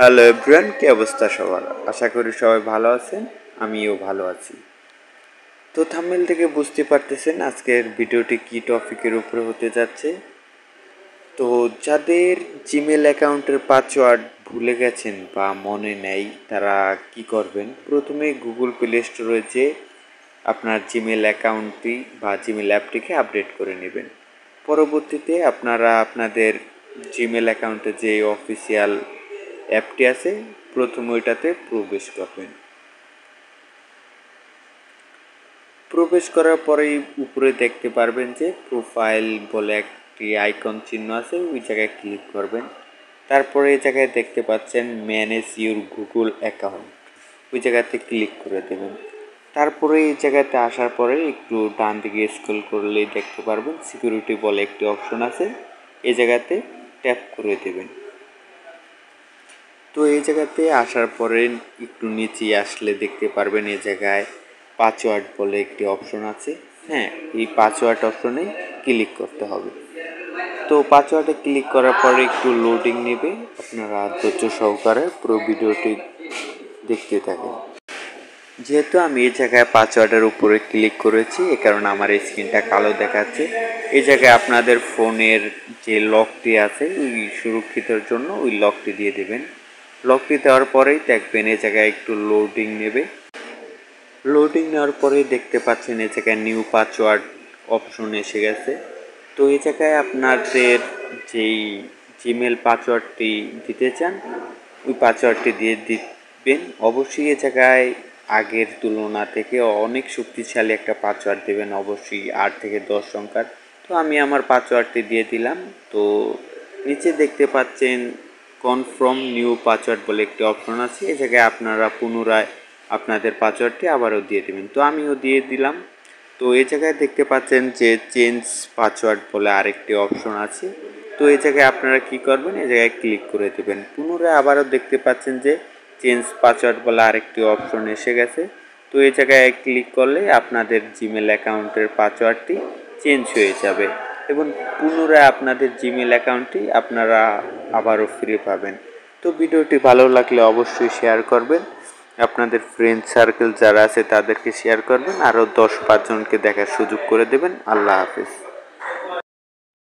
Hello everyone, কি অবস্থা সবার? আশা করি সবাই ভালো আছেন, আমিও ভালো আছি। তো থাম্বনেল থেকে বুঝতে পারতেছেন আজকের ভিডিওটি কি টপিকের উপরে হতে যাচ্ছে। তো যাদের জিমেল অ্যাকাউন্টের পাসওয়ার্ড ভুলে গেছেন বা মনে নেই, তারা কি করবেন? প্রথমে গুগল প্লে স্টোরে যে আপনার জিমেল অ্যাকাউন্টটি বা জিমেল অ্যাপটিকে আপডেট করে নেবেন। পরবর্তীতে আপনারা আপনাদের জিমেল অ্যাকাউন্টে যে অফিসিয়াল অ্যাপটি আছে প্রথমে ওইটাতে প্রবেশ করবেন। প্রবেশ করার পরেই উপরে দেখতে পারবেন যে প্রোফাইল বলে একটি আইকন চিহ্ন আছে, ওই জায়গায় ক্লিক করবেন। তারপরে এই জায়গায় দেখতে পাচ্ছেন ম্যানেজ ইউর গুগল অ্যাকাউন্ট, ওই জায়গাতে ক্লিক করে দেবেন। তারপরে এই জায়গাতে আসার পরে একটু ডান দিকে স্ক্রল করলেই দেখতে পারবেন সিকিউরিটি বলে একটি অপশন আছে, এই জায়গাতে ট্যাপ করে দেবেন। তো এই জায়গাতে আসার পরে একটু নিচে আসলে দেখতে পারবেন এই জায়গায় পাসওয়ার্ড বলে একটি অপশন আছে। হ্যাঁ, এই পাসওয়ার্ড অপশনে ক্লিক করতে হবে। তো পাসওয়ার্ডে ক্লিক করার পরে একটু লোডিং নেবে, আপনারা ধৈর্য সহকারে পুরো ভিডিওটি দেখতে থাকেন। যেহেতু আমি এই জায়গায় পাসওয়ার্ডের উপরে ক্লিক করেছি, এ কারণে আমার স্ক্রিনটা কালো দেখাচ্ছে। এই জায়গায় আপনাদের ফোনের যে লকটি আছে ওই সুরক্ষিতর জন্য ওই লকটি দিয়ে দেবেন। লকটি দেওয়ার পরেই দেখবেন এই জায়গায় একটু লোডিং নেবে। লোডিং নেওয়ার পরেই দেখতে পাচ্ছেন এই জায়গায় নিউ পাসওয়ার্ড অপশন এসে গেছে। তো এই জায়গায় আপনাদের যেই জিমেল পাসওয়ার্ডটি দিতে চান ওই পাসওয়ার্ডটি দিয়ে দিবেন। অবশ্যই এই জায়গায় আগের তুলনা থেকে অনেক শক্তিশালী একটা পাসওয়ার্ড দেবেন, অবশ্যই 8 থেকে 10 সংখ্যার। তো আমি আমার পাসওয়ার্ডটি দিয়ে দিলাম। তো নিচে দেখতে পাচ্ছেন কনফার্ম নিউ পাসওয়ার্ড বলে একটি অপশন আছে, এই জায়গায় আপনারা পুনরায় আপনাদের পাসওয়ার্ডটি আবারও দিয়ে দেবেন। তো আমিও দিয়ে দিলাম। তো এই জায়গায় দেখতে পাচ্ছেন যে চেঞ্জ পাসওয়ার্ড বলে আরেকটি অপশন আছে। তো এই জায়গায় আপনারা কি করবেন, এই জায়গায় ক্লিক করে দেবেন। পুনরায় আবারও দেখতে পাচ্ছেন যে চেঞ্জ পাসওয়ার্ড বলে আরেকটি অপশন এসে গেছে। তো এই জায়গায় ক্লিক করলে আপনাদের জিমেল অ্যাকাউন্টের পাসওয়ার্ডটি চেঞ্জ হয়ে যাবে এবং পুনরায় আপনাদের জিমেল অ্যাকাউন্টটি আপনারা আবারও ফিরে পাবেন। তো ভিডিওটি ভালো লাগলে অবশ্যই শেয়ার করবেন, আপনাদের ফ্রেন্ড সার্কেল যারা আছে তাদেরকে শেয়ার করবেন, আরও 10-5 জনকে দেখার সুযোগ করে দেবেন। আল্লাহ হাফেজ।